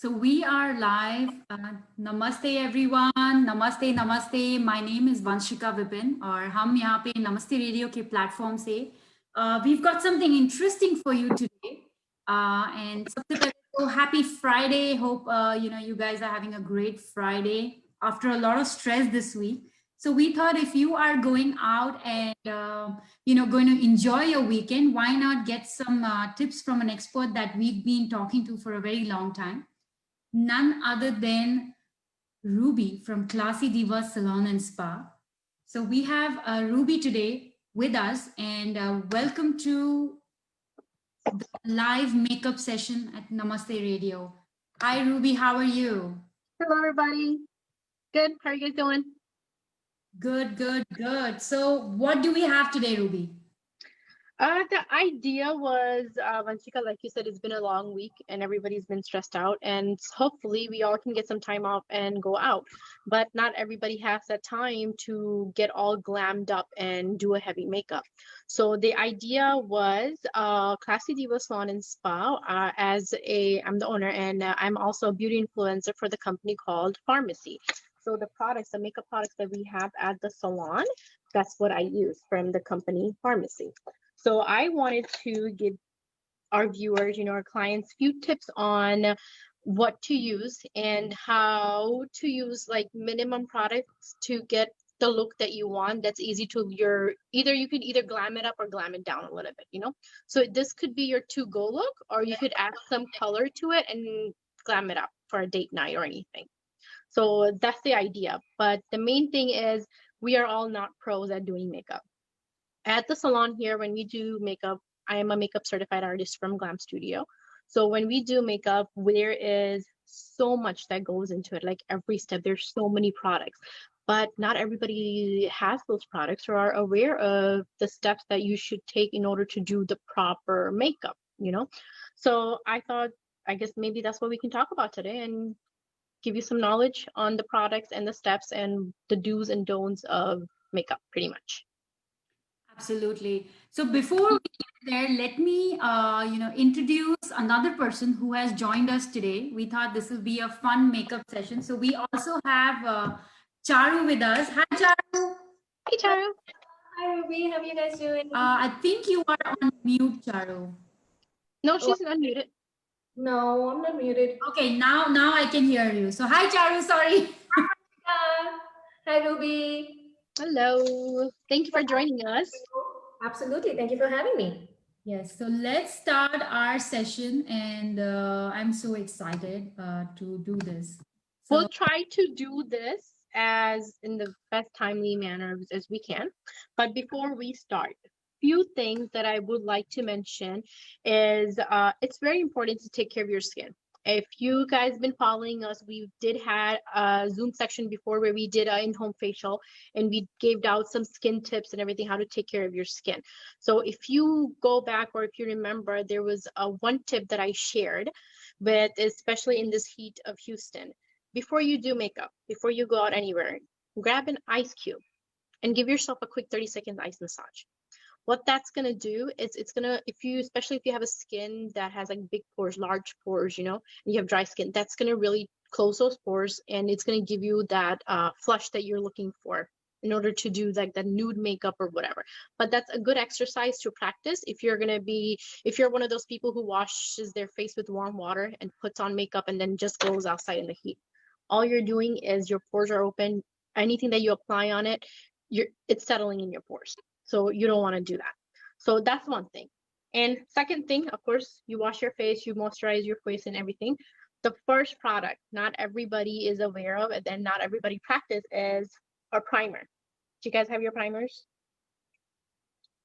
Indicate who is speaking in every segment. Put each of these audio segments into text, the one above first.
Speaker 1: So we are live. Namaste everyone. Namaste, namaste. My name is Vanshika Vipin और हम यहाँ पे Namaste Radio के platform से we've got something interesting for you today. And सबसे पहले तो happy Friday. Hope you guys are having a great Friday after a lot of stress this week. So we thought if you are going out and going to enjoy your weekend, why not get some tips from an expert that we've been talking to for a very long time? None other than Ruby from Klassy Diva Salon and Spa. So we have Ruby today with us, and welcome to the live makeup session at Namaste Radio. Hi, Ruby. How are you?
Speaker 2: Hello, everybody. Good. How are you guys doing?
Speaker 1: Good, good, good. So what do we have today, Ruby?
Speaker 2: The idea was, Vanshika, like you said, it's been a long week and everybody's been stressed out, and hopefully we all can get some time off and go out. But not everybody has that time to get all glammed up and do a heavy makeup. So the idea was Klassy Diva Salon and Spa. I'm the owner, and I'm also a beauty influencer for the company called Pharmacy. So the makeup products that we have at the salon, that's what I use from the company Pharmacy. So I wanted to give our viewers, our clients, few tips on what to use and how to use like minimum products to get the look that you want. That's easy to you could either glam it up or glam it down a little bit, So this could be your to-go look, or you could add some color to it and glam it up for a date night or anything. So that's the idea. But the main thing is we are all not pros at doing makeup. At the salon here, when we do makeup, I am a makeup certified artist from Glam Studio. So when we do makeup, there is so much that goes into it. Like every step, there's so many products, but not everybody has those products or are aware of the steps that you should take in order to do the proper makeup, So I thought, I guess maybe that's what we can talk about today and give you some knowledge on the products and the steps and the do's and don'ts of makeup, pretty much.
Speaker 1: Absolutely. So before we get there, let me, introduce another person who has joined us today. We thought this will be a fun makeup session. So we also have Charu with us. Hi, Charu.
Speaker 2: Hey, Charu.
Speaker 3: Hi, Ruby. How are you guys doing?
Speaker 1: I think you are on mute, Charu.
Speaker 2: No, she's not muted.
Speaker 3: No, I'm not muted.
Speaker 1: Okay, now I can hear you. So hi, Charu. Sorry.
Speaker 3: Hi, Ruby.
Speaker 2: Hello. Thank you for joining us.
Speaker 3: Absolutely. Thank you for having me.
Speaker 1: Yes. So let's start our session, and I'm so excited to do this. So,
Speaker 2: we'll try to do this as in the best timely manner as we can. But before we start, few things that I would like to mention is it's very important to take care of your skin. If you guys been following us, we did had a Zoom section before where we did an in-home facial and we gave out some skin tips and everything, how to take care of your skin. So if you go back or if you remember, there was one tip that I shared with, especially in this heat of Houston. Before you do makeup, before you go out anywhere, grab an ice cube and give yourself a quick 30-second ice massage. What that's going to do is it's going to, especially if you have a skin that has like big pores, large pores, and you have dry skin, that's going to really close those pores and it's going to give you that flush that you're looking for in order to do like the nude makeup or whatever. But that's a good exercise to practice if you're one of those people who washes their face with warm water and puts on makeup and then just goes outside in the heat. All you're doing is your pores are open. Anything that you apply on it, it's settling in your pores. So you don't want to do that. So that's one thing. And second thing, of course, you wash your face, you moisturize your face and everything. The first product not everybody is aware of and then not everybody practice is a primer. Do you guys have your primers?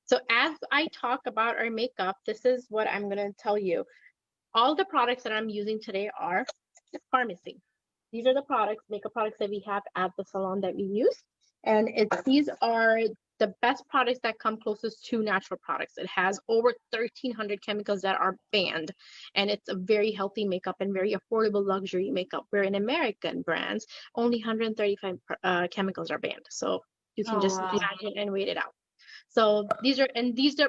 Speaker 2: So as I talk about our makeup, this is what I'm going to tell you. All the products that I'm using today are Pharmacy. These are the makeup products that we have at the salon that we use. And these are the best products that come closest to natural products. It has over 1,300 chemicals that are banned, and it's a very healthy makeup and very affordable luxury makeup, where in American brands, only 135 chemicals are banned. So you can imagine and wait it out. So these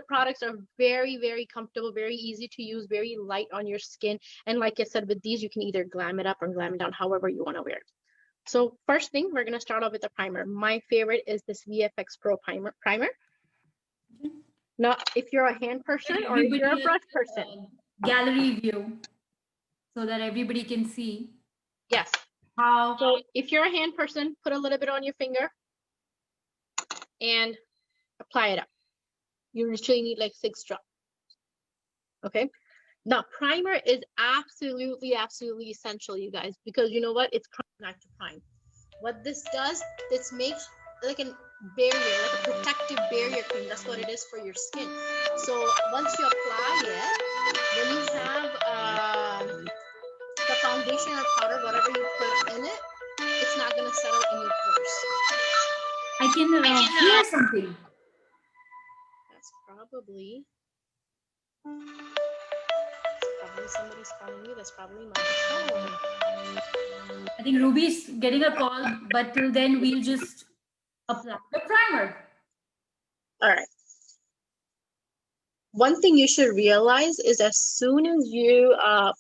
Speaker 2: products are very, very comfortable, very easy to use, very light on your skin. And like I said, with these, you can either glam it up or glam it down, however you want to wear it. So first thing, we're going to start off with the primer. My favorite is this VFX Pro primer. Now, if you're a hand person or if you're a brush person.
Speaker 1: Gallery view so that everybody can see.
Speaker 2: Yes.
Speaker 1: How?
Speaker 2: So if you're a hand person, put a little bit on your finger and apply it up. You literally need like 6 drops. Okay. Now, primer is absolutely, absolutely essential, you guys, because you know what? It's not to prime. What this does, this makes like a barrier, like a protective barrier cream. That's what it is for your skin. So once you apply it, when you have the foundation or powder, whatever you put in it, it's not going to settle in your pores.
Speaker 1: I can hear something.
Speaker 2: That's probably somebody's calling me. That's probably my phone.
Speaker 1: I think Ruby's getting a call, but till then we'll just apply the primer.
Speaker 2: All right. One thing you should realize is as soon as you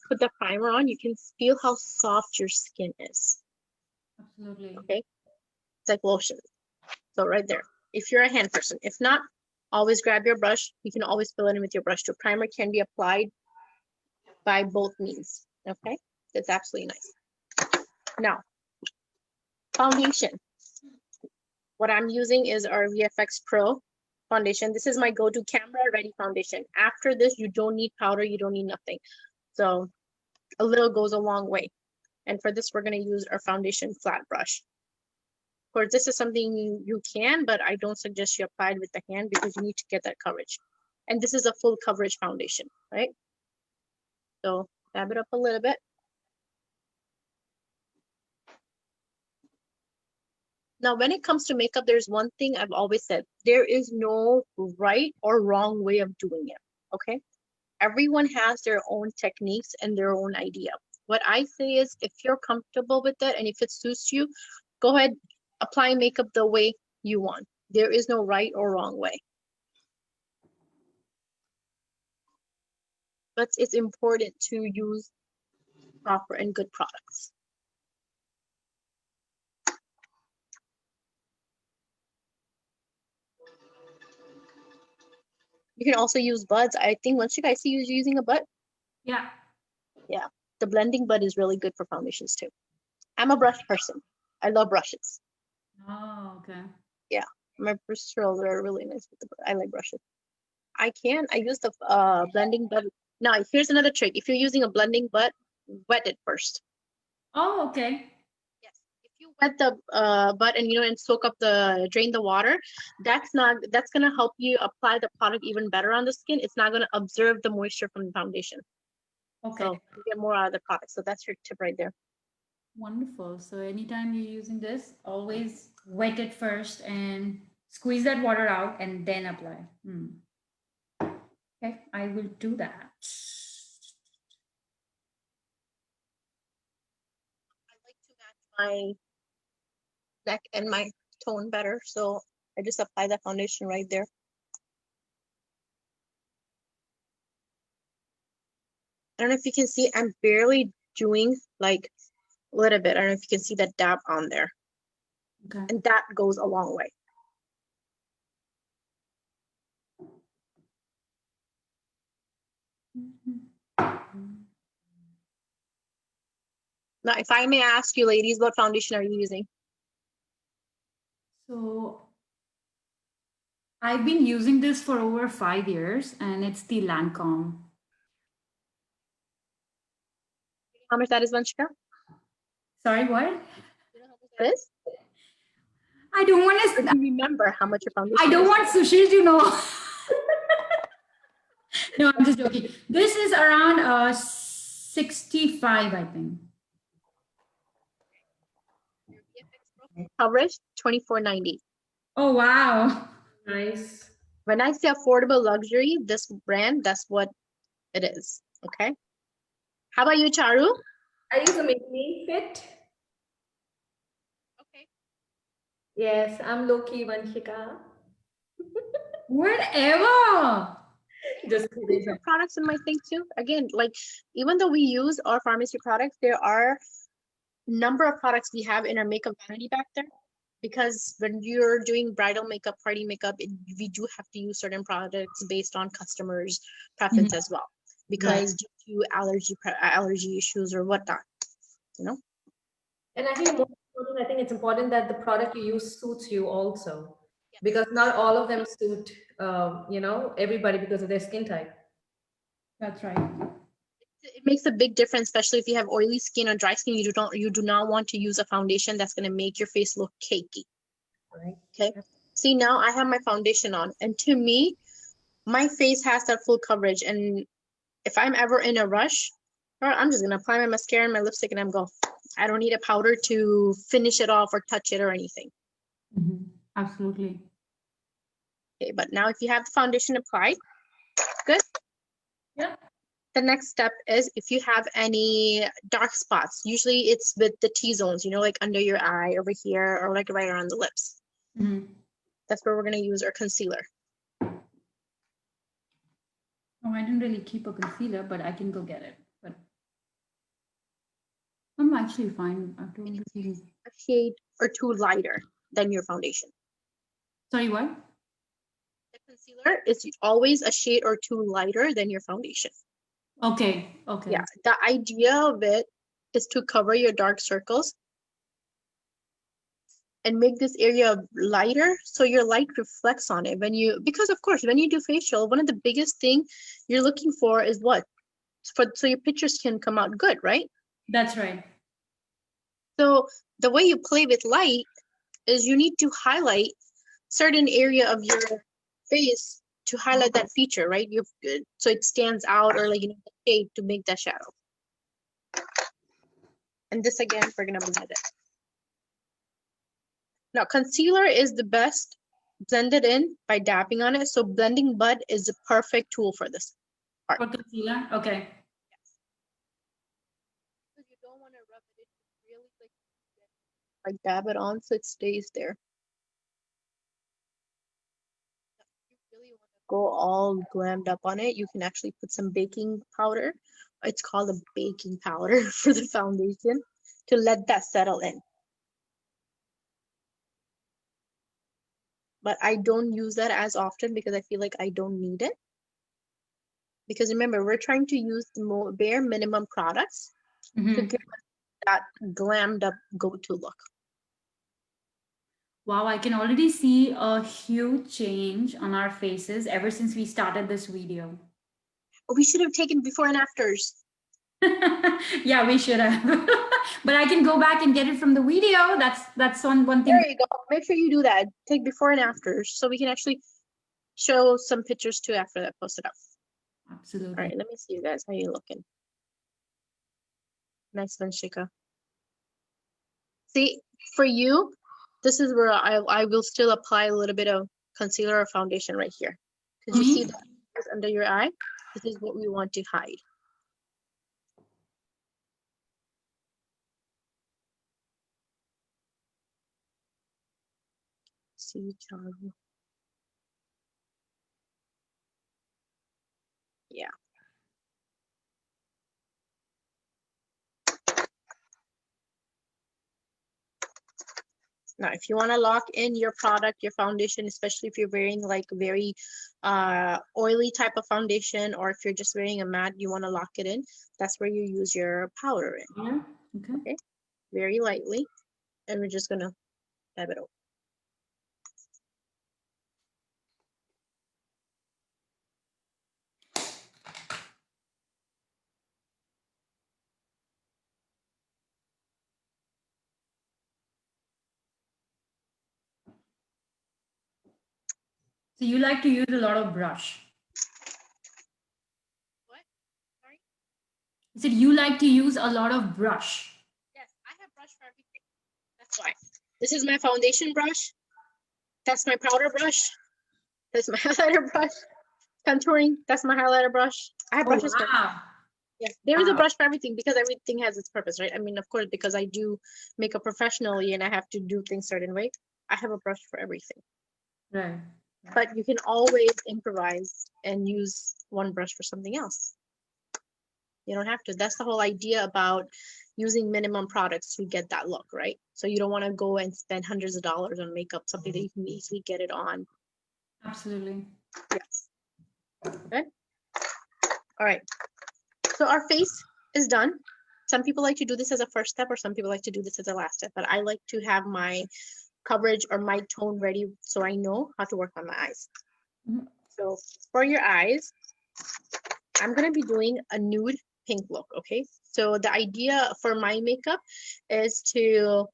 Speaker 2: put the primer on, you can feel how soft your skin is.
Speaker 1: Absolutely.
Speaker 2: Okay. It's like lotion. So right there, if you're a hand person, if not, always grab your brush. You can always fill it in with your brush too. Primer can be applied by both means. Okay. That's absolutely nice. Now, foundation. What I'm using is our VFX Pro foundation. This is my go-to camera ready foundation. After this, you don't need powder, you don't need nothing. So a little goes a long way. And for this, we're going to use our foundation flat brush. Of course, this is something you can, but I don't suggest you apply it with the hand because you need to get that coverage. And this is a full coverage foundation, right? So dab it up a little bit. Now, when it comes to makeup, there's one thing I've always said. There is no right or wrong way of doing it, okay? Everyone has their own techniques and their own idea. What I say is if you're comfortable with it and if it suits you, go ahead, apply makeup the way you want. There is no right or wrong way. But it's important to use proper and good products. You can also use buds. I think once you guys see you using a bud.
Speaker 1: Yeah.
Speaker 2: Yeah. The blending bud is really good for foundations too. I'm a brush person. I love brushes.
Speaker 1: Oh, okay.
Speaker 2: Yeah. My brushes are really nice with the bud. I like brushes. I use the blending bud. Now, here's another trick. If you're using a blending bud, wet it first.
Speaker 1: Oh, okay.
Speaker 2: Yes. If you wet the bud and and soak up drain the water, that's gonna help you apply the product even better on the skin. It's not gonna absorb the moisture from the foundation.
Speaker 1: Okay.
Speaker 2: So you get more out of the product. So that's your tip right there.
Speaker 1: Wonderful. So anytime you're using this, always wet it first and squeeze that water out and then apply. Okay, I will do that.
Speaker 2: I like to match my neck and my tone better, so I just apply the foundation right there. I don't know if you can see, I'm barely doing like a little bit. I don't know if you can see that dab on there.
Speaker 1: Okay.
Speaker 2: And that goes a long way. Now, if I may ask you, ladies, what foundation are you using?
Speaker 1: So I've been using this for over 5 years and it's the Lancome.
Speaker 2: How much that is, Vanshika?
Speaker 1: Sorry, what?
Speaker 2: You know how much that is?
Speaker 1: I don't want
Speaker 2: Or
Speaker 1: to.
Speaker 2: do you remember how much your foundation
Speaker 1: I don't
Speaker 2: is?
Speaker 1: want Sushil to know. No, I'm just joking. This is around 65, I think.
Speaker 2: Coverage, $24.90.
Speaker 1: Oh, wow.
Speaker 3: Nice.
Speaker 2: When I say affordable luxury, this brand, that's what it is. Okay. How about you, Charu?
Speaker 3: I use a Maybelline Fit.
Speaker 2: Okay.
Speaker 3: Yes, I'm low-key Vanshika.
Speaker 1: Whatever.
Speaker 3: Just
Speaker 2: These
Speaker 3: kidding.
Speaker 2: are products in my thing too. Again, like even though we use our pharmacy products, there are number of products we have in our makeup vanity back there. Because when you're doing bridal makeup, party makeup, we do have to use certain products based on customers' preference as well. Because due to allergy issues or whatnot, you know.
Speaker 3: And I think I think it's important that the product you use suits you also, because not all of them suit, everybody because of their skin type.
Speaker 1: That's right.
Speaker 2: It makes a big difference, especially if you have oily skin or dry skin. You do not want to use a foundation that's going to make your face look cakey.
Speaker 3: Right.
Speaker 2: Okay. See, now I have my foundation on, and to me, my face has that full coverage. And if I'm ever in a rush, I'm just gonna apply my mascara and my lipstick, and I'm go. I don't need a powder to finish it off or touch it or anything.
Speaker 1: Absolutely.
Speaker 2: Okay, but now if you have the foundation applied, good.
Speaker 3: Yeah.
Speaker 2: The next step is if you have any dark spots, usually it's with the T-zones, like under your eye, over here, or like right around the lips. That's where we're going to use our concealer.
Speaker 1: Oh, I didn't really keep a concealer, but I can go get it. But I'm actually fine. I don't really...
Speaker 2: A shade or two lighter than your foundation.
Speaker 1: Sorry, what?
Speaker 2: The concealer is always a shade or two lighter than your foundation.
Speaker 1: Okay.
Speaker 2: Yeah, the idea of it is to cover your dark circles and make this area lighter so your light reflects on it because of course when you do facial, one of the biggest thing you're looking for is what? So your pictures can come out good, right?
Speaker 1: That's right. So
Speaker 2: the way you play with light is you need to highlight certain area of your face to highlight that feature, right? So it stands out, or the shade to make that shadow. And this again, we're gonna blend it. Now concealer is the best blended in by dabbing on it. So blending bud is the perfect tool for this part.
Speaker 1: For concealer, okay.
Speaker 2: Yes. Because you don't want to rub it in, really like dab it on so it stays there. You really want to go all glammed up on it, you can actually put some baking powder. It's called a baking powder for the foundation to let that settle in. But I don't use that as often because I feel like I don't need it. Because remember, we're trying to use the bare minimum products to give us that glammed up go-to look.
Speaker 1: Wow, I can already see a huge change on our faces ever since we started this video.
Speaker 2: We should have taken before and afters.
Speaker 1: Yeah, we should have. But I can go back and get it from the video. That's one thing.
Speaker 2: There you go. Make sure you do that. Take before and afters so we can actually show some pictures too after that, post it up.
Speaker 1: Absolutely.
Speaker 2: All right, let me see you guys. How you looking? Nice one, Shika. See, for you, this is where I will still apply a little bit of concealer or foundation right here. Because you see that under your eye? This is what we want to hide. See, Charlie. Yeah. Now, if you want to lock in your product, your foundation, especially if you're wearing like very oily type of foundation, or if you're just wearing a matte, you want to lock it in, that's where you use your powder in.
Speaker 1: Yeah.
Speaker 2: Okay. Very lightly. And we're just going to dab it over.
Speaker 1: So you like to use a lot of brush.
Speaker 2: What? Sorry?
Speaker 1: I said you like to use a lot of brush.
Speaker 2: Yes, I have brush for everything. That's why. This is my foundation brush. That's my powder brush. That's my highlighter brush. Contouring. That's my highlighter brush. I have brushes for everything. Yeah, there is a brush for everything because everything has its purpose, right? I mean, of course, because I do makeup professionally and I have to do things certain way, I have a brush for everything.
Speaker 1: Right.
Speaker 2: but you can always improvise and use one brush for something else. You don't have to. That's the whole idea about using minimum products to get that look, right? So you don't want to go and spend hundreds of dollars on makeup, something that you can easily get it on.
Speaker 1: Absolutely.
Speaker 2: Yes. Good. All right. So our face is done. Some people like to do this as a first step, or some people like to do this as a last step, but I like to have my coverage or my tone ready so I know how to work on my eyes.
Speaker 1: Mhm.
Speaker 2: So for your eyes, I'm going to be doing a nude pink look, okay? So the idea for my makeup is to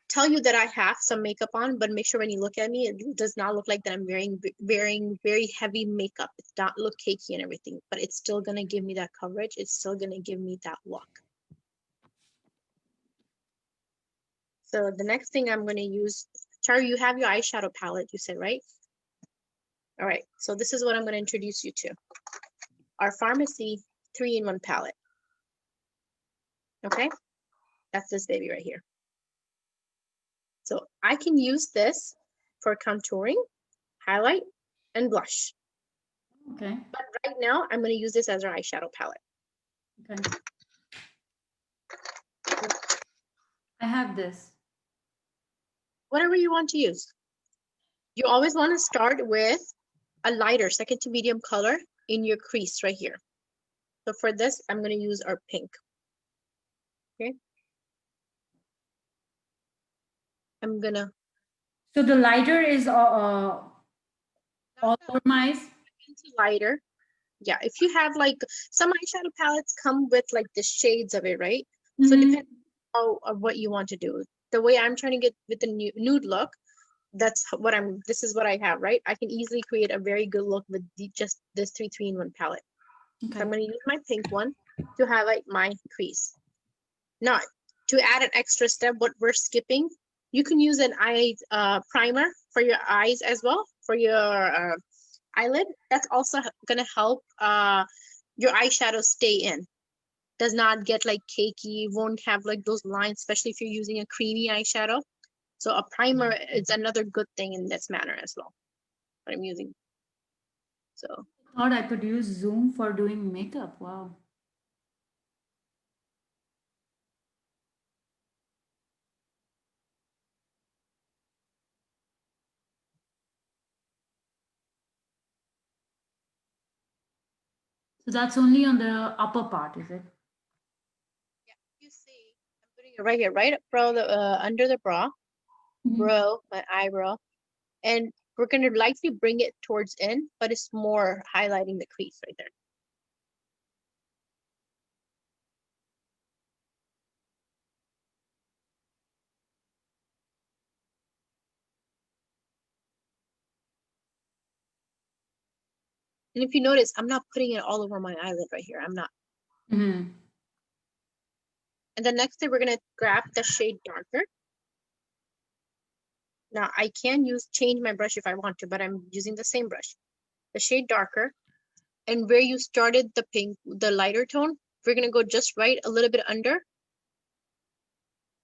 Speaker 2: tell you that I have some makeup on, but make sure when you look at me, it does not look like that I'm wearing very heavy makeup. It's not look cakey and everything, but it's still going to give me that coverage. It's still going to give me that look. So the next thing I'm going to use, Charu, you have your eyeshadow palette, you said, right? All right, so this is what I'm going to introduce you to. Our Pharmacy 3-in-1 palette. Okay, that's this baby right here. So I can use this for contouring, highlight, and blush.
Speaker 1: Okay.
Speaker 2: But right now, I'm going to use this as our eyeshadow palette.
Speaker 1: Okay. I have this.
Speaker 2: Whatever you want to use. You always want to start with a lighter, second to medium color in your crease right here. So for this, I'm going to use our pink. Okay. I'm going to.
Speaker 1: So the lighter is all over my eyes.
Speaker 2: Lighter. Yeah, if you have like some eyeshadow palettes come with like the shades of it, right? So
Speaker 1: Mhm.
Speaker 2: depending on what you want to do. The way I'm trying to get with the nude look, that's what this is what I have, right? I can easily create a very good look with just this 3-in-1 palette.
Speaker 1: Okay.
Speaker 2: So I'm going to use my pink one to highlight my crease. Now, to add an extra step, what we're skipping, you can use an eye primer for your eyes as well, for your eyelid. That's also going to help your eyeshadow stay in. Does not get like cakey, won't have like those lines, especially if you're using a creamy eyeshadow. So a primer is another good thing in this manner as well, what I'm using. So
Speaker 1: Thought I could use Zoom for doing makeup. Wow. So that's only on the upper part, is it?
Speaker 2: you see, I'm putting it right here, right up under the brow, brow, my eyebrow, and we're going to lightly bring it towards in, but it's more highlighting the crease right there. And if you notice, I'm not putting it all over my eyelid right here. I'm not.
Speaker 1: Mm-hmm.
Speaker 2: And the next thing, we're going to grab the shade darker. Now I can change my brush if I want to, but I'm using the same brush. The shade darker, and where you started the pink, the lighter tone, we're going to go just right a little bit under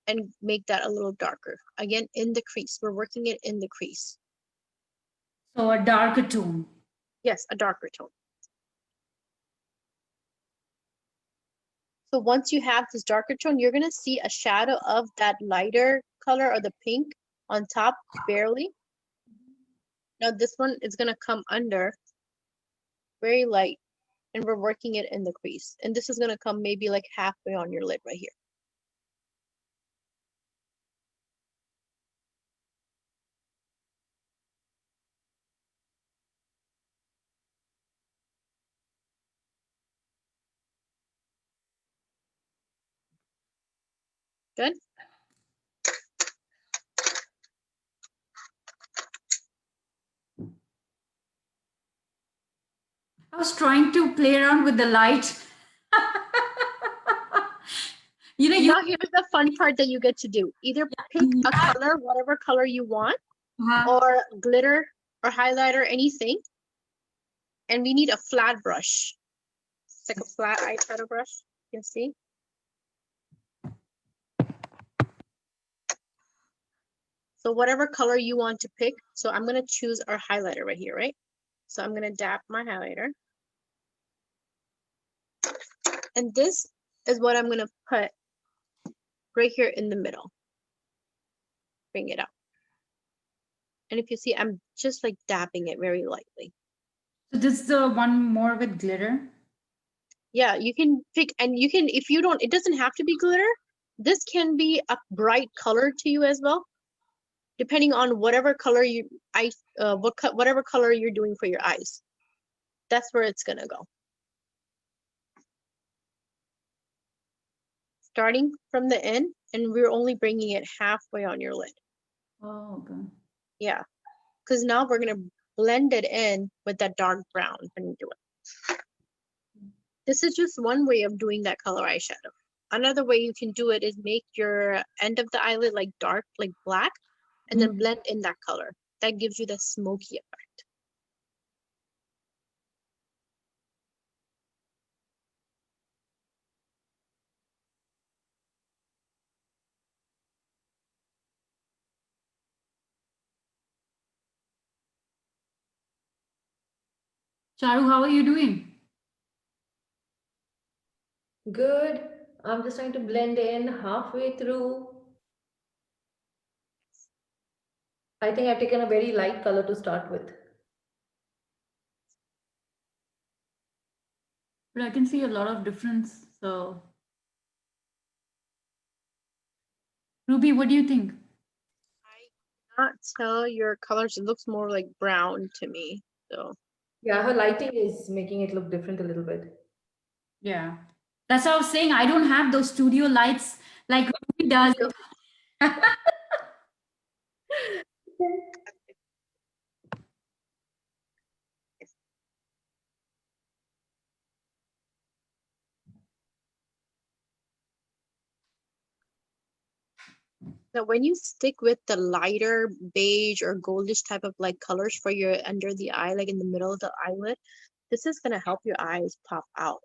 Speaker 2: and make that a little darker. Again, in the crease. We're working it in the crease.
Speaker 1: So a darker tone.
Speaker 2: Yes, a darker tone. So once you have this darker tone, you're going to see a shadow of that lighter color or the pink on top, barely. Now this one is going to come under, very light, and we're working it in the crease. And this is going to come maybe like halfway on your lid right here. Good.
Speaker 1: I was trying to play around with the light. You.
Speaker 2: Now here's the fun part that you get to do. Either pick a color, whatever color you want, or glitter or highlighter, anything. And we need a flat brush. It's like a flat eyeshadow brush, you can see. So whatever color you want to pick. So I'm going to choose our highlighter right here, right? So I'm going to dab my highlighter. And this is what I'm going to put right here in the middle. Bring it up. And if you see, I'm just like dabbing it very lightly.
Speaker 1: So this is the one more with glitter.
Speaker 2: Yeah, you can pick, and you can, if you don't, it doesn't have to be glitter. This can be a bright color to you as well, depending on whatever color whatever color you're doing for your eyes. That's where it's gonna go. Starting from the end, and we're only bringing it halfway on your lid.
Speaker 1: Oh, okay.
Speaker 2: Yeah, because now we're gonna blend it in with that dark brown when you do it. This is just one way of doing that color eyeshadow. Another way you can do it is make your end of the eyelid like dark, like black, and then blend in that color. That gives you the smoky effect.
Speaker 1: Charu, how are you doing?
Speaker 3: Good. I'm just trying to blend in halfway through. I think I've taken a very light color to start with.
Speaker 1: But I can see a lot of difference. So, Ruby, what do you think?
Speaker 2: I cannot tell your colors. It looks more like brown to me. So
Speaker 3: Yeah, her lighting is making it look different a little bit.
Speaker 1: Yeah. That's what I was saying. I don't have those studio lights like Ruby does.
Speaker 2: now when you stick with the lighter beige or goldish type of like colors for your under the eye, like in the middle of the eyelid, this is gonna help your eyes pop out.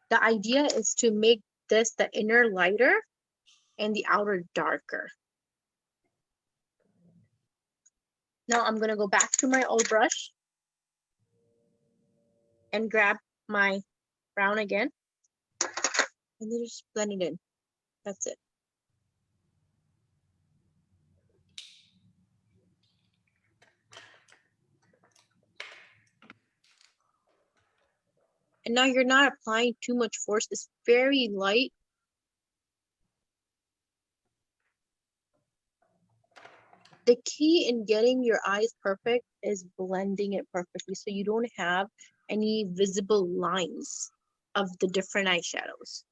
Speaker 2: The idea is to make this the inner lighter and the outer darker. Now I'm gonna go back to my old brush and grab my brown again and then just blend it in. That's it. And now you're not applying too much force. It's very light. The key in getting your eyes perfect is blending it perfectly so you don't have any visible lines of the different eyeshadows.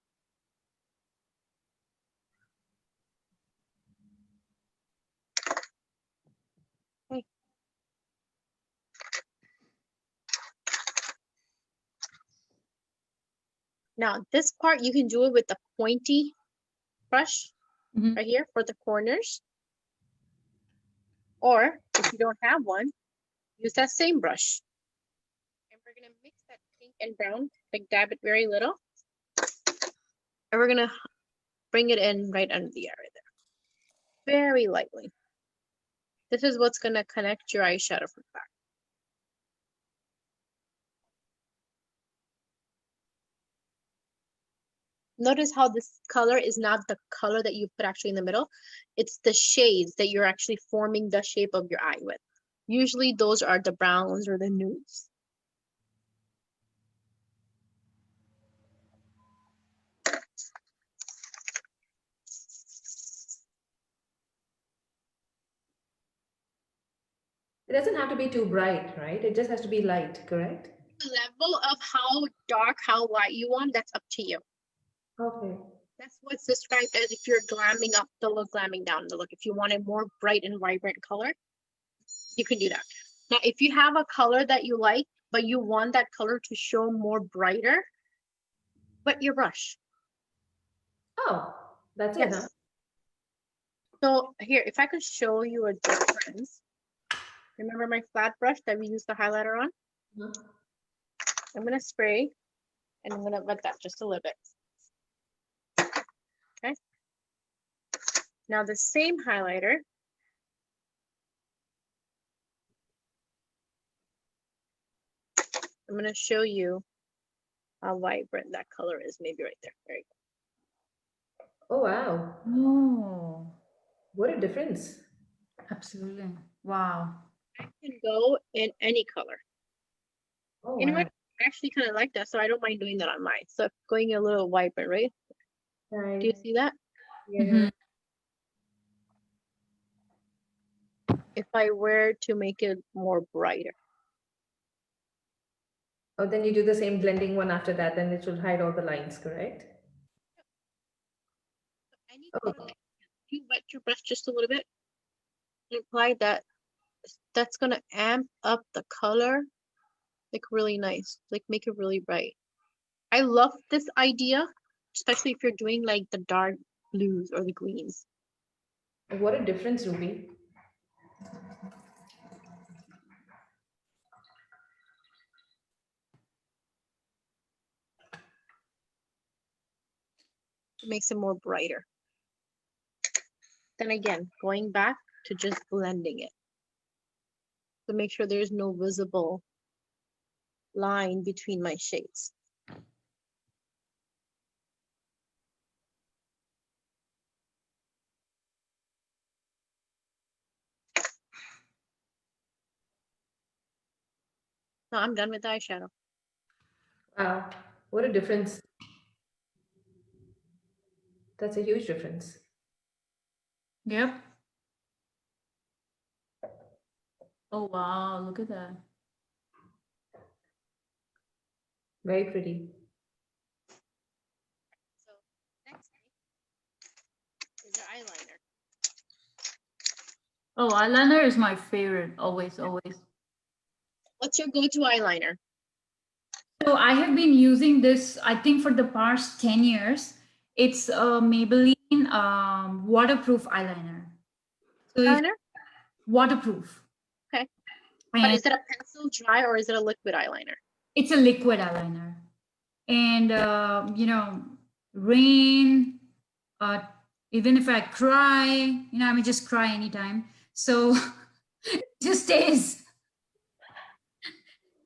Speaker 2: Okay. Now this part you can do it with the pointy brush right here for the corners. Or if you don't have one, use that same brush. And we're gonna mix that pink and brown, like dab it very little. And we're gonna bring it in right under the area there. Very lightly. This is what's gonna connect your eyeshadow from the back. Notice how this color is not the color that you put actually in the middle. It's the shades that you're actually forming the shape of your eye with. Usually those are the browns or the nudes.
Speaker 3: It doesn't have to be too bright, right? It just has to be light, correct?
Speaker 2: The level of how dark, how light you want, that's up to you.
Speaker 3: Okay.
Speaker 2: That's what's described as if you're glamming up the look, glamming down the look. If you want a more bright and vibrant color, you can do that. Now, if you have a color that you like, but you want that color to show more brighter, wet your brush.
Speaker 3: Oh, that's it,
Speaker 2: Yes.
Speaker 3: huh?
Speaker 2: So here, if I could show you a difference. Remember my flat brush that we used the highlighter on?
Speaker 3: Mhm.
Speaker 2: I'm gonna spray and I'm gonna wet that just a little bit. Okay. Now the same highlighter. I'm going to show you how vibrant that color is. Maybe right there. There you go.
Speaker 3: Oh, wow.
Speaker 1: Oh,
Speaker 3: What a difference.
Speaker 1: absolutely. Wow.
Speaker 2: I can go in any color.
Speaker 3: Oh,
Speaker 2: You know
Speaker 3: wow.
Speaker 2: what? I actually kind of like that, so I don't mind doing that on mine. So going a little vibrant, right?
Speaker 3: Nice.
Speaker 2: Do you see that?
Speaker 3: Yeah.
Speaker 1: Mhm.
Speaker 2: If I were to make it more brighter.
Speaker 3: Oh, then you do the same blending one after that, then it should hide all the lines, correct?
Speaker 2: Any
Speaker 3: Oh,
Speaker 2: color, you wet your brush just a little bit and apply that. That's gonna amp up the color, like really nice, like make it really bright. I love this idea, especially if you're doing like the dark blues or the greens.
Speaker 3: what a difference, Ruby.
Speaker 2: It makes it more brighter. Then again, going back to just blending it to make sure there's no visible line between my shades. Now I'm done with the eyeshadow.
Speaker 3: Wow, what a difference. That's a huge difference.
Speaker 1: Yep. Oh, wow. Look at that.
Speaker 3: Very pretty.
Speaker 2: So next is the eyeliner.
Speaker 1: Oh, eyeliner is my favorite. Always, always.
Speaker 2: What's your go-to eyeliner?
Speaker 1: So I have been using this, I think, for the past 10 years. It's a Maybelline waterproof eyeliner. So it's
Speaker 2: Eyeliner?
Speaker 1: waterproof.
Speaker 2: Okay. But
Speaker 1: And
Speaker 2: is it a pencil dry or is it a liquid eyeliner?
Speaker 1: it's a liquid eyeliner. And, rain, uh, even if I cry, I may just cry anytime. So it just stays.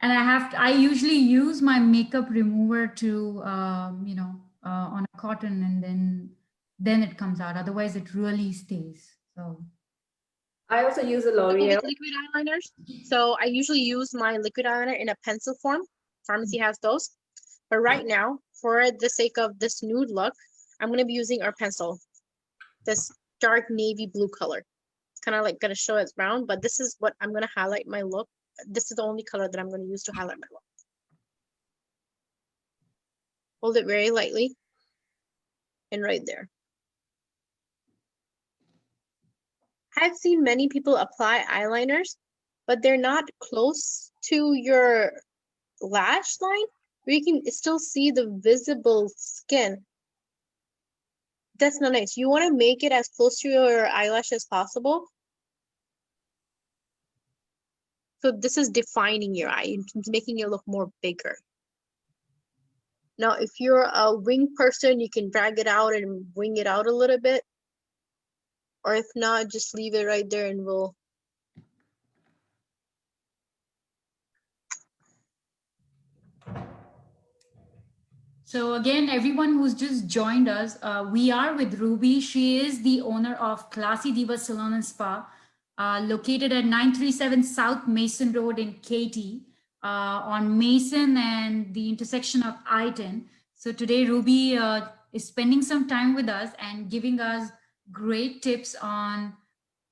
Speaker 1: And I usually use my makeup remover to, on a cotton, and then it comes out. Otherwise, it really stays. So.
Speaker 3: I also use a
Speaker 2: Go
Speaker 3: L'Oreal.
Speaker 2: with liquid eyeliners. So I usually use my liquid eyeliner in a pencil form. Pharmacy has those. But right now, for the sake of this nude look, I'm going to be using our pencil. This dark navy blue color. It's kind of like going to show it's brown, but this is what I'm going to highlight my look. This is the only color that I'm going to use to highlight my look. Hold it very lightly. And right there. I've seen many people apply eyeliners, but they're not close to your lash line where you can still see the visible skin. That's not nice. You want to make it as close to your eyelash as possible. So this is defining your eye, it's making it look more bigger. Now, if you're a wing person, you can drag it out and wing it out a little bit. Or if not, just leave it right there and we'll.
Speaker 1: So again, everyone who's just joined us, we are with Ruby. She is the owner of Klassy Diva Salon and Spa, located at 937 South Mason Road in Katy, on Mason and the intersection of I-10. So today, Ruby is spending some time with us and giving us great tips on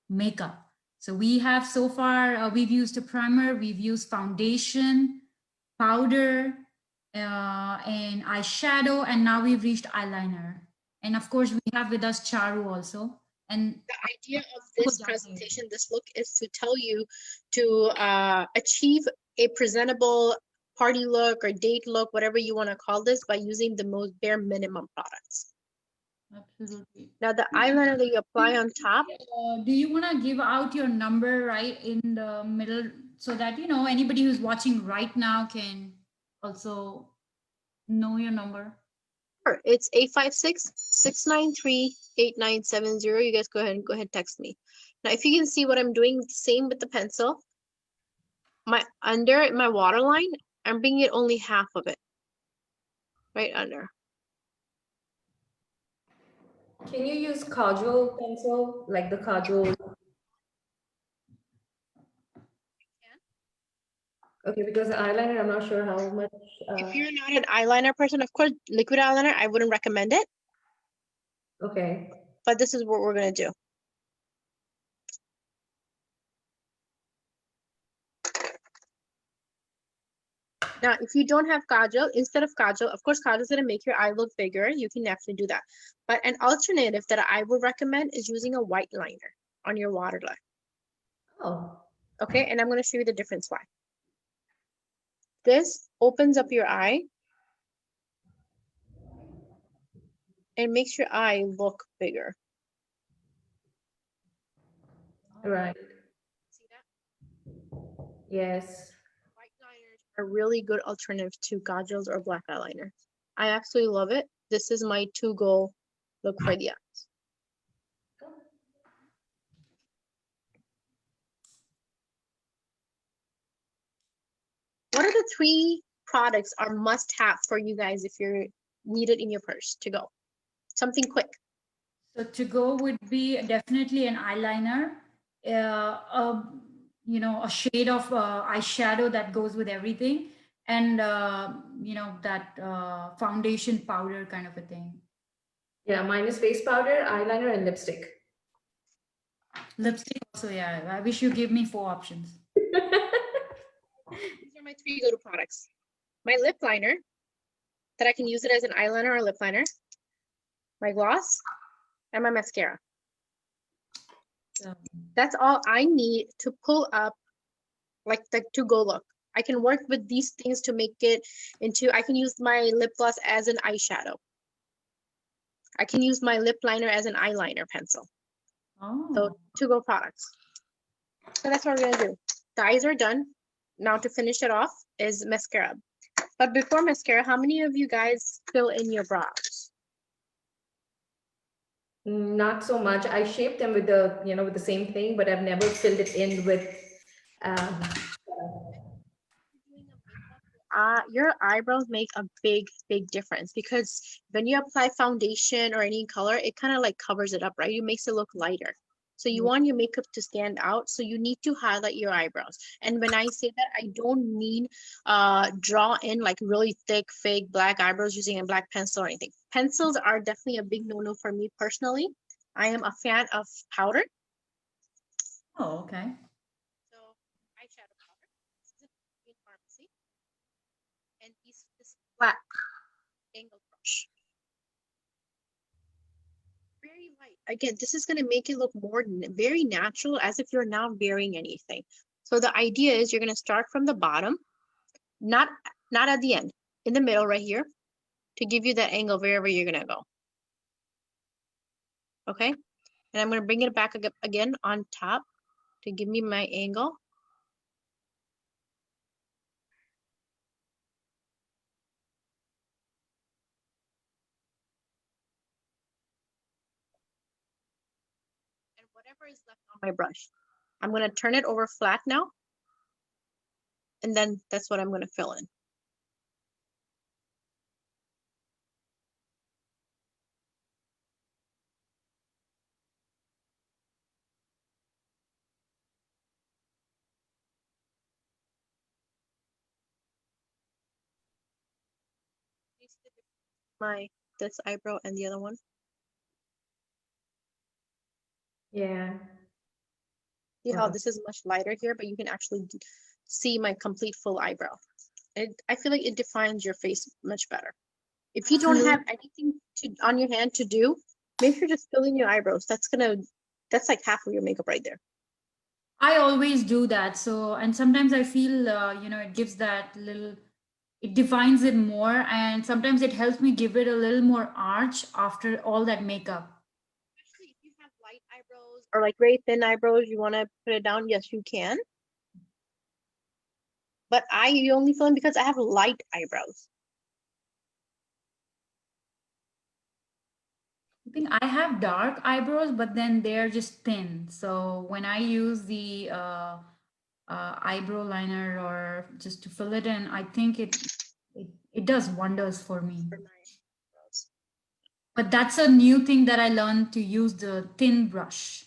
Speaker 1: makeup. So we have so far, we've used a primer, we've used foundation, powder, and eyeshadow, and now we've reached eyeliner. And of course, we have with us Charu also. And
Speaker 2: The idea of this presentation, this look, is to tell you to achieve a presentable party look or date look, whatever you want to call this, by using the most bare minimum products.
Speaker 1: Absolutely.
Speaker 2: Now the eyeliner that you apply on top.
Speaker 1: Do you want to give out your number right in the middle so that, anybody who's watching right now can also know your number?
Speaker 2: Sure, it's 856-693-8970. You guys go ahead and text me. Now, if you can see what I'm doing, same with the pencil. Under my waterline, I'm bringing it only half of it. Right under.
Speaker 3: Can you use kajal pencil, like the kajal? Okay, because the eyeliner, I'm not sure how much.
Speaker 2: If you're not an eyeliner person, of course, liquid eyeliner, I wouldn't recommend it.
Speaker 3: Okay.
Speaker 2: But this is what we're gonna do. Now, if you don't have kajal, instead of kajal, of course, kajal is gonna make your eye look bigger. You can definitely do that. But an alternative that I would recommend is using a white liner on your waterline.
Speaker 3: Oh.
Speaker 2: Okay, and I'm gonna show you the difference why. This opens up your eye and makes your eye look bigger.
Speaker 3: Right.
Speaker 2: See that?
Speaker 3: Yes.
Speaker 2: White liners are a really good alternative to kajals or black eyeliner. I absolutely love it. This is my to-go look for the eyes. What are the 3 products are must-have for you guys if you're needed in your purse to go? Something quick.
Speaker 1: So to go would be definitely an eyeliner, you know, a shade of eyeshadow that goes with everything, and you know, that foundation powder kind of a thing.
Speaker 3: Yeah, mine is face powder, eyeliner, and lipstick.
Speaker 1: Lipstick also, yeah. I wish you give me 4 options.
Speaker 2: These are my 3 go-to products. My lip liner, that I can use it as an eyeliner or lip liner. My gloss, and my mascara. That's all I need to pull up like the to-go look. I can work with these things to make it into, I can use my lip gloss as an eyeshadow. I can use my lip liner as an eyeliner pencil.
Speaker 1: Oh.
Speaker 2: So to-go products. So that's what we're gonna do. The eyes are done. Now to finish it off is mascara. But before mascara, how many of you guys fill in your brows?
Speaker 3: Not so much. I shape them with the, you know, with the same thing, but I've never filled it in with.
Speaker 2: Your eyebrows make a big difference because when you apply foundation or any color, it kind of like covers it up, right? It makes it look lighter. So you want your makeup to stand out. So you need to highlight your eyebrows. And when I say that, I don't mean draw in like really thick, fake black eyebrows using a black pencil or anything. Pencils are definitely a big no-no for me personally. I am a fan of powder.
Speaker 1: Oh, okay.
Speaker 2: So eyeshadow powder. This is in pharmacy. And this flat angle brush. Very light. Again, this is going to make it look more very natural, as if you're not wearing anything. So the idea is you're going to start from the bottom, not at the end, in the middle right here, to give you that angle wherever you're going to go. Okay, and I'm going to bring it back again on top to give me my angle. And whatever is left on my brush, I'm going to turn it over flat now. And then that's what I'm going to fill in. This eyebrow and the other one.
Speaker 3: Yeah.
Speaker 2: See how this is much lighter here, but you can actually see my complete full eyebrow. I feel like it defines your face much better. If you don't have anything on your hand to do, make sure just fill in your eyebrows. That's like half of your makeup right there.
Speaker 1: I always do that. So, and sometimes I feel, you know, it gives that little, it defines it more. And sometimes it helps me give it a little more arch after all that makeup.
Speaker 2: Especially if you have light eyebrows or like very thin eyebrows, you want to put it down. Yes, you can. But I only fill in because I have light eyebrows.
Speaker 1: I think I have dark eyebrows, but then they're just thin. So when I use the eyebrow liner or just to fill it in, I think it does wonders for me.
Speaker 2: For my eyebrows.
Speaker 1: But that's a new thing that I learned to use the thin brush.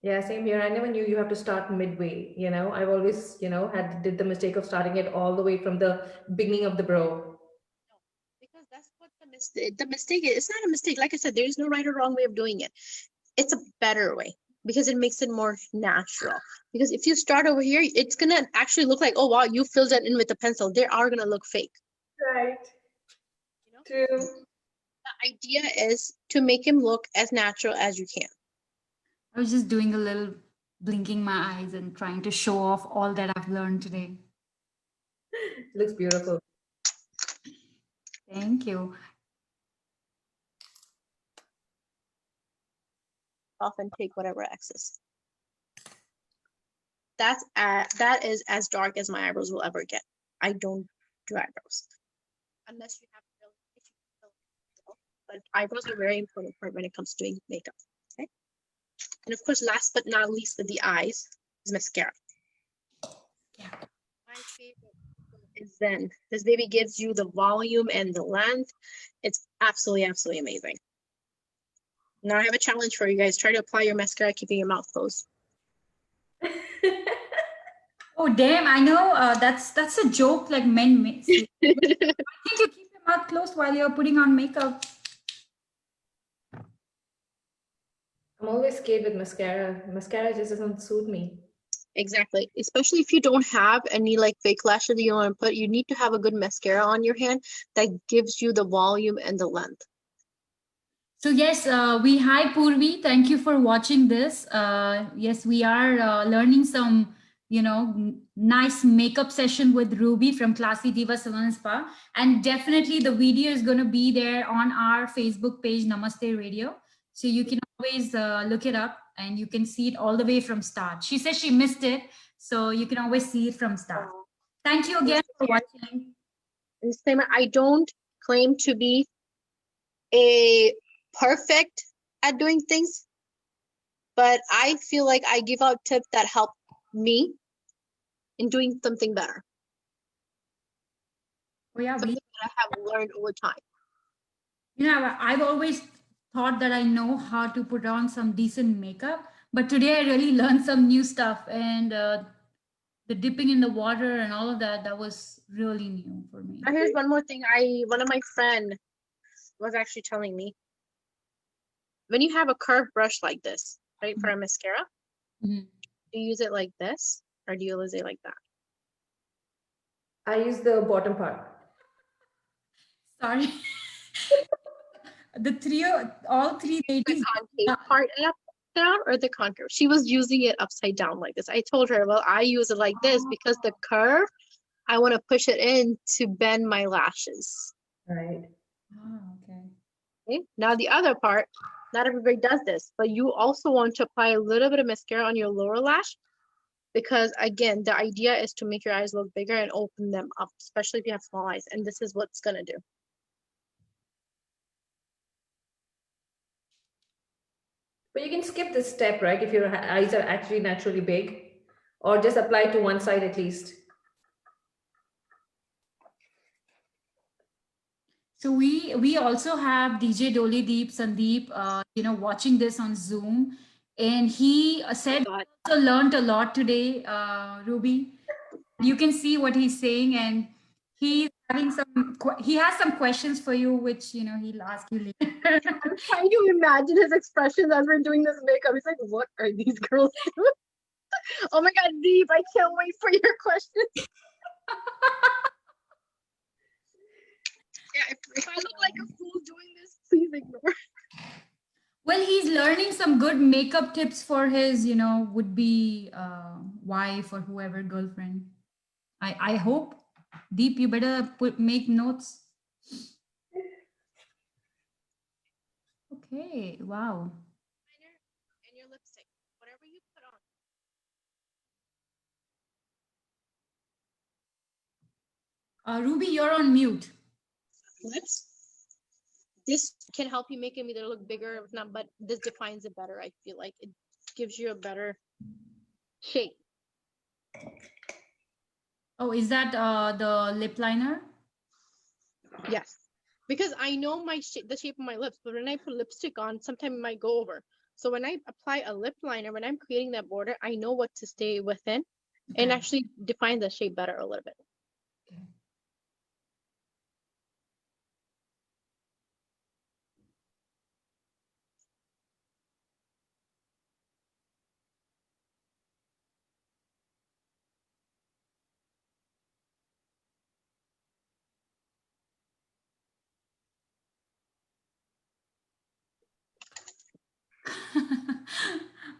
Speaker 3: Yeah, same here. I never knew you have to start midway. I've always, did the mistake of starting it all the way from the beginning of the brow.
Speaker 2: No, because that's what the mistake is. It's not a mistake. Like I said, there is no right or wrong way of doing it. It's a better way because it makes it more natural. Because if you start over here, it's gonna actually look like, oh wow, you filled it in with a pencil. They are gonna look fake.
Speaker 3: Right.
Speaker 2: You know?
Speaker 3: True.
Speaker 2: The idea is to make him look as natural as you can.
Speaker 1: I was just doing a little blinking my eyes and trying to show off all that I've learned today.
Speaker 3: Looks beautiful.
Speaker 1: Thank you.
Speaker 2: Off and take whatever excess. That is as dark as my eyebrows will ever get. I don't do eyebrows unless you have real issues. But eyebrows are a very important part when it comes to doing makeup. Okay, and of course, last but not least, with the eyes is mascara.
Speaker 1: Yeah.
Speaker 2: My favorite is Zen. This baby gives you the volume and the length. It's absolutely amazing. Now I have a challenge for you guys. Try to apply your mascara keeping your mouth closed.
Speaker 1: Oh damn! I know that's a joke like men make. I think you keep your mouth closed while you're putting on makeup.
Speaker 3: I'm always scared with mascara. Mascara just doesn't suit me.
Speaker 2: Exactly. Especially if you don't have any like fake lashes that you want to put, you need to have a good mascara on your hand that gives you the volume and the length.
Speaker 1: So yes, hi Purvi. Thank you for watching this. Yes, we are learning some, nice makeup session with Ruby from Klassy Diva Salon and Spa, and definitely the video is going to be there on our Facebook page, Namaste Radio. So you can always look it up and you can see it all the way from start. She says she missed it, so you can always see it from start. Thank you again for watching.
Speaker 2: Disclaimer: I don't claim to be a perfect at doing things, but I feel like I give out tips that help me in doing something better.
Speaker 1: Oh yeah,
Speaker 2: something that I have learned over time.
Speaker 1: I've always thought that I know how to put on some decent makeup, but today I really learned some new stuff, and the dipping in the water and all of that, that was really new for me.
Speaker 2: Now here's one more thing. One of my friend was actually telling me, when you have a curved brush like this, right, for a mascara,
Speaker 1: Mm-hmm.
Speaker 2: do you use it like this or do you use it like that?
Speaker 3: I use the bottom part.
Speaker 1: Sorry. All three
Speaker 2: The
Speaker 1: ladies.
Speaker 2: concave part up down or the concave? She was using it upside down like this. I told her, well, I use it like this because the curve, I want to push it in to bend my lashes.
Speaker 3: Right.
Speaker 1: Oh, okay.
Speaker 2: Okay. Now the other part, not everybody does this, but you also want to apply a little bit of mascara on your lower lash because again, the idea is to make your eyes look bigger and open them up, especially if you have small eyes. And this is what's gonna do.
Speaker 3: But you can skip this step, right? If your eyes are actually naturally big, or just apply to one side at least.
Speaker 1: So we also have DJ Dolly Deep Sandeep, watching this on Zoom, and he said he also learned a lot today, Ruby. You can see what he's saying, and he's having he has some questions for you, which he'll ask you later.
Speaker 2: I'm trying to imagine his expressions as we're doing this makeup. He's like, what are these girls doing? Oh my God, Deep, I can't wait for your questions. Yeah, if I look like a fool doing this, please ignore.
Speaker 1: Well, he's learning some good makeup tips for his, would-be wife or whoever girlfriend. I hope. Deep, you better make notes. Okay, wow.
Speaker 2: And your lipstick, whatever you put on.
Speaker 1: Ruby, you're on mute.
Speaker 2: Lips. This can help you make it either look bigger, if not, but this defines it better. I feel like it gives you a better shape.
Speaker 1: Oh, is that the lip liner?
Speaker 2: Yes, because I know the shape of my lips, but when I put lipstick on, sometimes it might go over. So when I apply a lip liner, when I'm creating that border, I know what to stay within and
Speaker 1: Okay.
Speaker 2: actually define the shape better a little bit.
Speaker 1: Okay.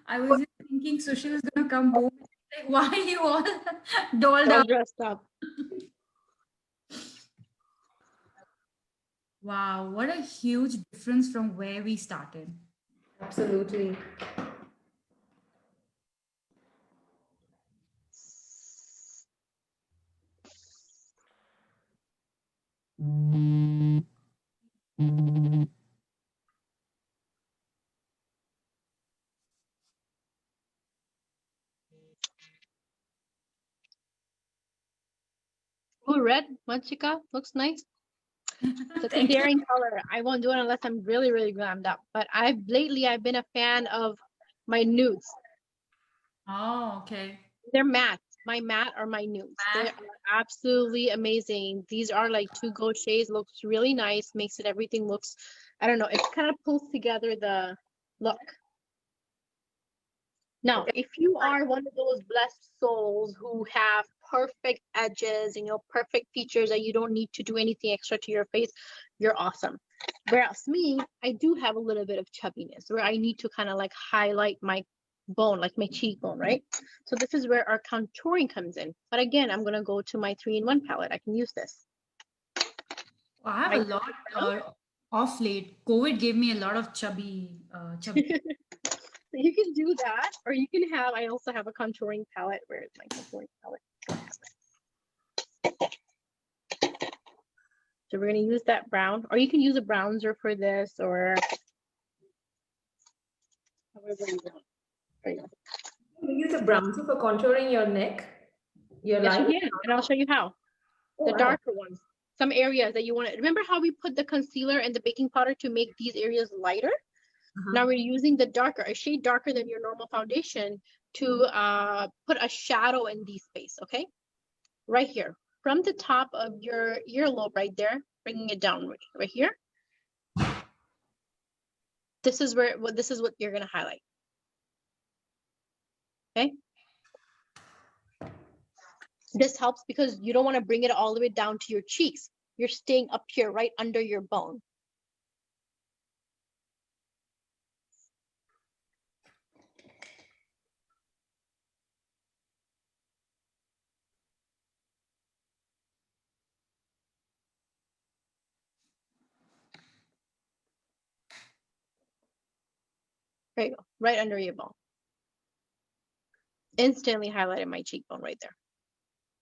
Speaker 1: I was just thinking Sushil is gonna come home. Like, why are you all dolled
Speaker 2: All
Speaker 1: up?
Speaker 2: dressed up.
Speaker 1: Wow, what a huge difference from where we started.
Speaker 3: Absolutely.
Speaker 2: Ooh, red, Manchika, looks nice. It's a
Speaker 1: Thank you.
Speaker 2: daring color. I won't do it unless I'm really, really glammed up. But I've been a fan of my nudes.
Speaker 1: Oh, okay.
Speaker 2: They're matte. My matte are my nudes. They
Speaker 1: Matte.
Speaker 2: are absolutely amazing. These are like two gold shades. Looks really nice. Makes it everything looks, I don't know. It kind of pulls together the look. Now, if you are one of those blessed souls who have perfect edges and perfect features that you don't need to do anything extra to your face, you're awesome. Whereas me, I do have a little bit of chubbiness where I need to kind of like highlight my bone, like my cheekbone, right? So this is where our contouring comes in. But again, I'm gonna go to my 3-in-1 palette. I can use this.
Speaker 1: I have a lot off late. COVID gave me a lot of chubby.
Speaker 2: So you can do that, or you can have, I also have a contouring palette. Where is my contouring palette? So we're going to use that brown, or you can use a bronzer for this, or however you want. There you go.
Speaker 3: You use a bronzer for contouring your neck, your
Speaker 2: Yes, you
Speaker 3: line.
Speaker 2: can, and I'll show you how.
Speaker 3: Oh,
Speaker 2: The
Speaker 3: wow.
Speaker 2: darker ones. Some areas that you want to, remember how we put the concealer and the baking powder to make these areas lighter? Now we're using the darker, a shade darker than your normal foundation to put a shadow in the space, okay? Right here, from the top of your earlobe right there, bringing it down right here. This is what you're gonna highlight, okay? This helps because you don't want to bring it all the way down to your cheeks. You're staying up here, right under your bone. There you go, right under your bone. Instantly highlighted my cheekbone right there.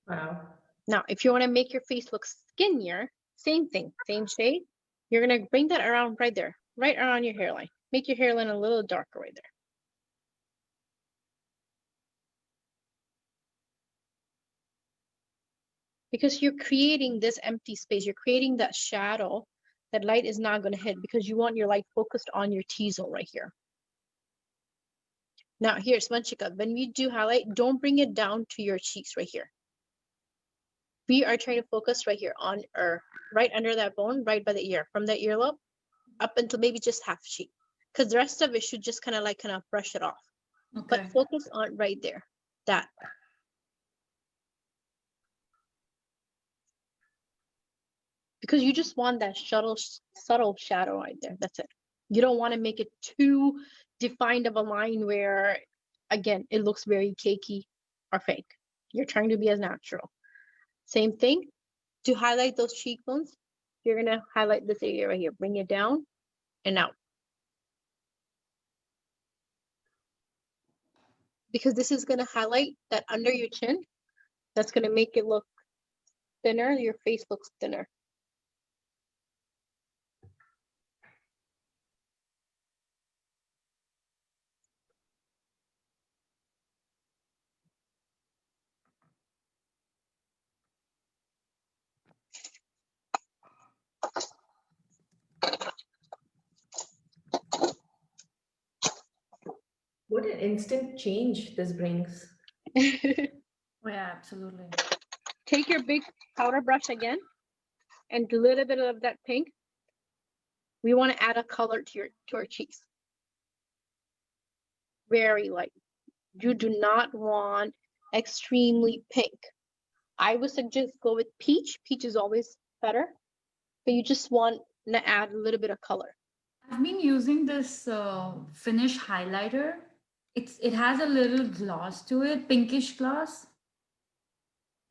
Speaker 3: Wow.
Speaker 2: Now, if you want to make your face look skinnier, same thing, same shade. You're going to bring that around right there, right around your hairline. Make your hairline a little darker right there. Because you're creating this empty space. You're creating that shadow that light is not going to hit because you want your light focused on your T-zone right here. Now, here's Manchika. When we do highlight, don't bring it down to your cheeks right here. We are trying to focus right here on right under that bone, right by the ear, from the earlobe up until maybe just half cheek. Because the rest of it should just kind of brush it off.
Speaker 1: Okay.
Speaker 2: But focus on right there, that. Because you just want that subtle shadow right there. That's it. You don't want to make it too defined of a line where, again, it looks very cakey or fake. You're trying to be as natural. Same thing. To highlight those cheekbones, you're going to highlight this area right here. Bring it down and out. Because this is going to highlight that under your chin. That's going to make it look thinner. Your face looks thinner.
Speaker 3: What an instant change this brings.
Speaker 1: Oh, yeah, absolutely.
Speaker 2: Take your big powder brush again and a little bit of that pink. We want to add a color to our cheeks. Very light. You do not want extremely pink. I would suggest go with peach. Peach is always better, but you just want to add a little bit of color.
Speaker 1: I've been using this Finish highlighter. It has a little gloss to it, pinkish gloss.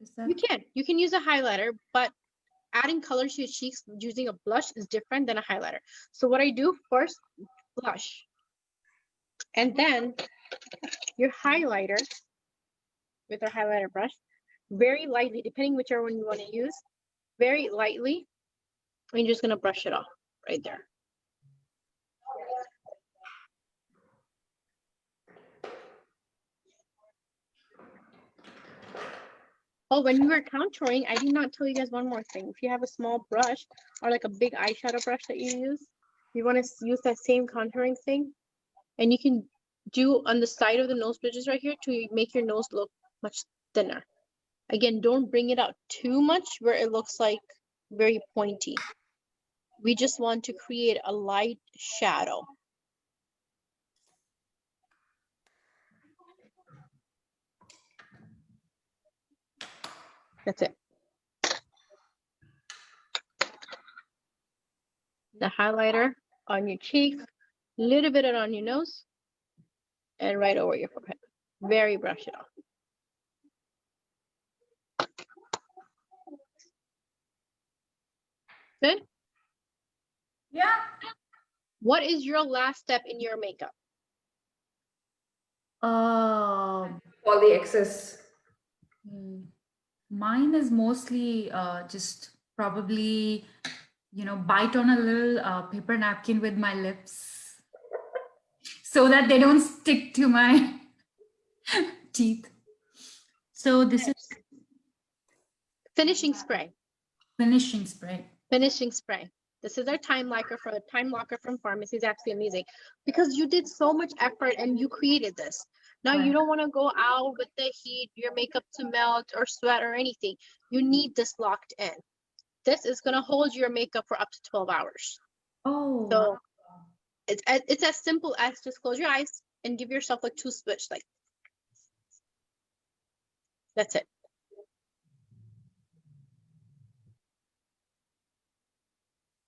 Speaker 1: Is that?
Speaker 2: You can use a highlighter, but adding color to your cheeks using a blush is different than a highlighter. So what I do first, blush, and then your highlighter with our highlighter brush, very lightly, depending whichever one you want to use, very lightly, and you're just gonna brush it off right there. Oh, when we were contouring, I did not tell you guys one more thing. If you have a small brush or like a big eyeshadow brush that you use, you want to use that same contouring thing, and you can do on the side of the nose bridges right here to make your nose look much thinner. Again, don't bring it out too much where it looks like very pointy. We just want to create a light shadow. That's it. The highlighter on your cheek, a little bit on your nose, and right over your forehead. Very brush it off. Good?
Speaker 1: Yeah.
Speaker 2: What is your last step in your makeup?
Speaker 3: All the excess.
Speaker 1: Mine is mostly just probably, bite on a little paper napkin with my lips so that they don't stick to my teeth. So this is
Speaker 2: Finishing spray.
Speaker 1: finishing spray.
Speaker 2: Finishing spray. This is our time locker from pharmacy. Is absolutely amazing because you did so much effort and you created this. Now you don't want to go out with the heat, your makeup to melt or sweat or anything. You need this locked in. This is gonna hold your makeup for up to 12 hours.
Speaker 1: Oh,
Speaker 2: So
Speaker 1: wow.
Speaker 2: it's as simple as just close your eyes and give yourself like 2 switch, like that's it.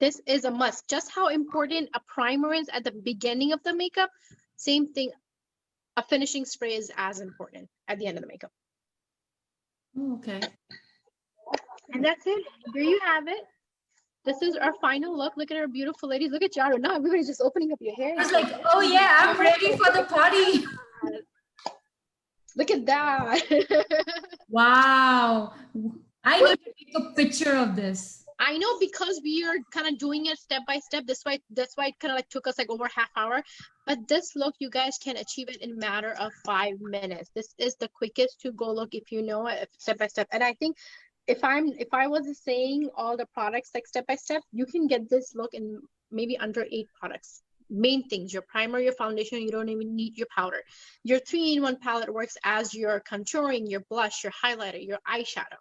Speaker 2: This is a must. Just how important a primer is at the beginning of the makeup, same thing, a finishing spray is as important at the end of the makeup.
Speaker 1: Oh, okay.
Speaker 2: And that's it. There you have it. This is our final look. Look at our beautiful ladies. Look at Jaro. Now everybody's just opening up your hair.
Speaker 1: I was like, oh yeah, I'm ready for the party.
Speaker 2: Look at that.
Speaker 1: Wow. I need to take a picture of this.
Speaker 2: I know, because we are kind of doing it step by step. That's why it kind of like took us like over half hour. But this look, you guys can achieve it in a matter of 5 minutes. This is the quickest to go look if you know it step by step. And I think if I was saying all the products like step by step, you can get this look in maybe under 8 products. Main things: your primer, your foundation. You don't even need your powder. Your 3-in-1 palette works as your contouring, your blush, your highlighter, your eyeshadow,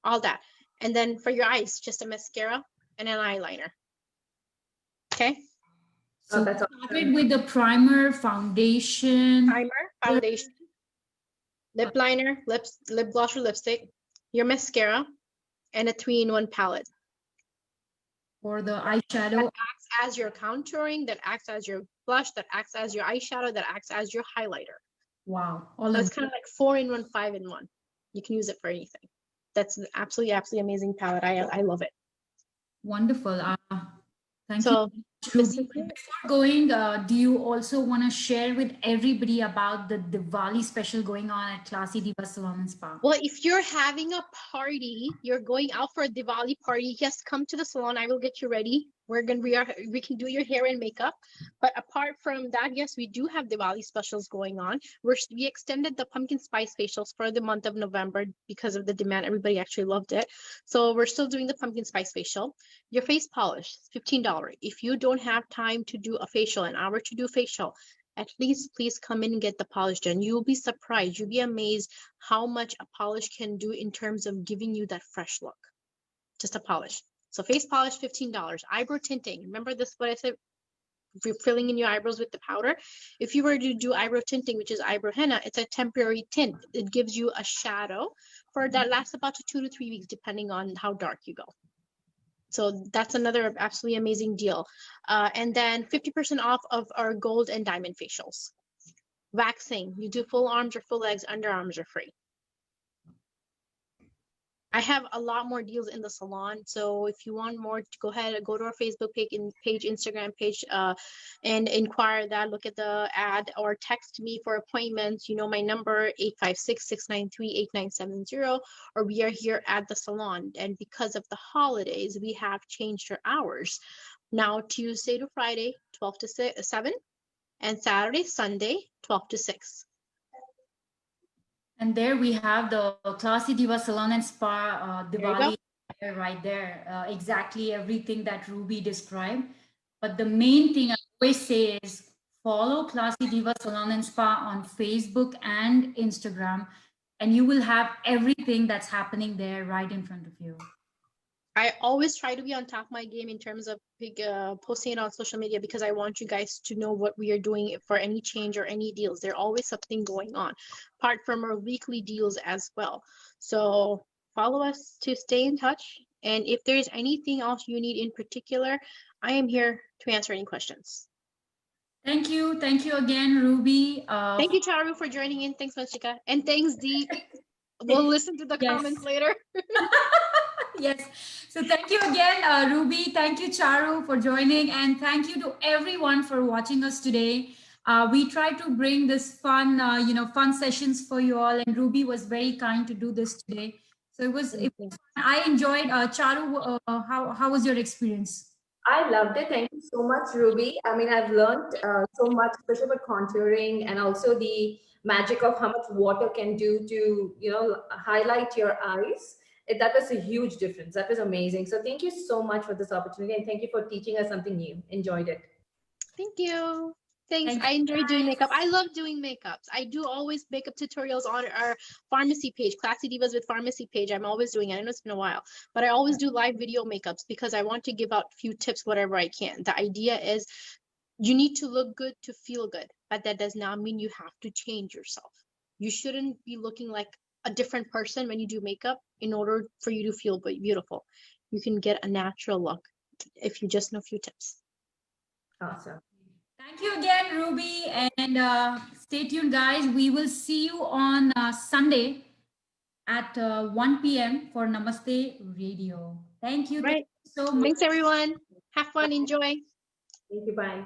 Speaker 2: all that. And then for your eyes, just a mascara and an eyeliner. Okay.
Speaker 1: So
Speaker 3: that's
Speaker 1: started with the primer, foundation.
Speaker 2: Primer, foundation, lip liner, lip gloss or lipstick, your mascara, and a 3-in-1 palette.
Speaker 1: For the eyeshadow.
Speaker 2: That acts as your contouring, that acts as your blush, that acts as your eyeshadow, that acts as your highlighter.
Speaker 1: Wow.
Speaker 2: So it's kind of like 4-in-1, 5-in-1. You can use it for anything. That's an absolutely amazing palette. I love it.
Speaker 1: Wonderful. Thank
Speaker 2: So,
Speaker 1: you. Before going, do you also want to share with everybody about the Diwali special going on at Klassy Diva Salon and Spa?
Speaker 2: Well, if you're having a party, you're going out for a Diwali party, yes, come to the salon. I will get you ready. We can do your hair and makeup. But apart from that, yes, we do have Diwali specials going on. We extended the pumpkin spice facials for the month of November because of the demand. Everybody actually loved it. So we're still doing the pumpkin spice facial. Your face polish, $15. If you don't have time to do a facial, an hour to do facial, at least please come in and get the polish done. You'll be surprised. You'll be amazed how much a polish can do in terms of giving you that fresh look. Just a polish. So face polish, $15. Eyebrow tinting. Remember this, what I said? If you're filling in your eyebrows with the powder, if you were to do eyebrow tinting, which is eyebrow henna, it's a temporary tint. It gives you a shadow for that lasts about 2 to 3 weeks, depending on how dark you go. So that's another absolutely amazing deal. And then 50% off of our gold and diamond facials. Waxing, you do full arms or full legs, underarms are free. I have a lot more deals in the salon. So if you want more, go ahead and go to our Facebook page, Instagram page, and inquire that, look at the ad or text me for appointments. You know my number, 856-693-8970, or we are here at the salon. And because of the holidays, we have changed our hours. Now Tuesday to Friday, 12 to 7, and Saturday, Sunday, 12 to 6.
Speaker 1: And there we have the Klassy Diva Salon and Spa Diwali right there. Exactly everything that Ruby described. But the main thing I always say is follow Klassy Diva Salon and Spa on Facebook and Instagram, and you will have everything that's happening there right in front of you.
Speaker 2: I always try to be on top of my game in terms of posting it on social media, because I want you guys to know what we are doing for any change or any deals. There's always something going on, apart from our weekly deals as well. So follow us to stay in touch. And if there's anything else you need in particular, I am here to answer any questions.
Speaker 1: Thank you. Thank you again, Ruby.
Speaker 2: Thank you, Charu, for joining in. Thanks, Vanshika. And thanks, Dee. We'll listen to the comments later.
Speaker 1: Yes. So thank you again, Ruby. Thank you, Charu, for joining. And thank you to everyone for watching us today. We try to bring this fun, fun sessions for you all. And Ruby was very kind to do this today. So it was fun. I enjoyed. Charu, how was your experience?
Speaker 3: I loved it. Thank you so much, Ruby. I mean, I've learned so much, especially about contouring and also the magic of how much water can do to, highlight your eyes. That was a huge difference. That was amazing. So thank you so much for this opportunity, and thank you for teaching us something new. Enjoyed it.
Speaker 2: Thank you. Thanks. I enjoy doing makeup. I love doing makeups. I do always makeup tutorials on our pharmacy page, Klassy Divas with Pharmacy page. I'm always doing it. I know it's been a while, but I always do live video makeups because I want to give out a few tips, whatever I can. The idea is you need to look good to feel good, but that does not mean you have to change yourself. You shouldn't be looking like a different person when you do makeup in order for you to feel beautiful. You can get a natural look if you just know a few tips.
Speaker 3: Awesome.
Speaker 1: Thank you again, Ruby. And stay tuned, guys. We will see you on Sunday at 1 p.m. for Namaste Radio. Thank you.
Speaker 2: Right.
Speaker 1: Thank you so much.
Speaker 2: Thanks, everyone. Have fun. Enjoy.
Speaker 3: Thank you. Bye.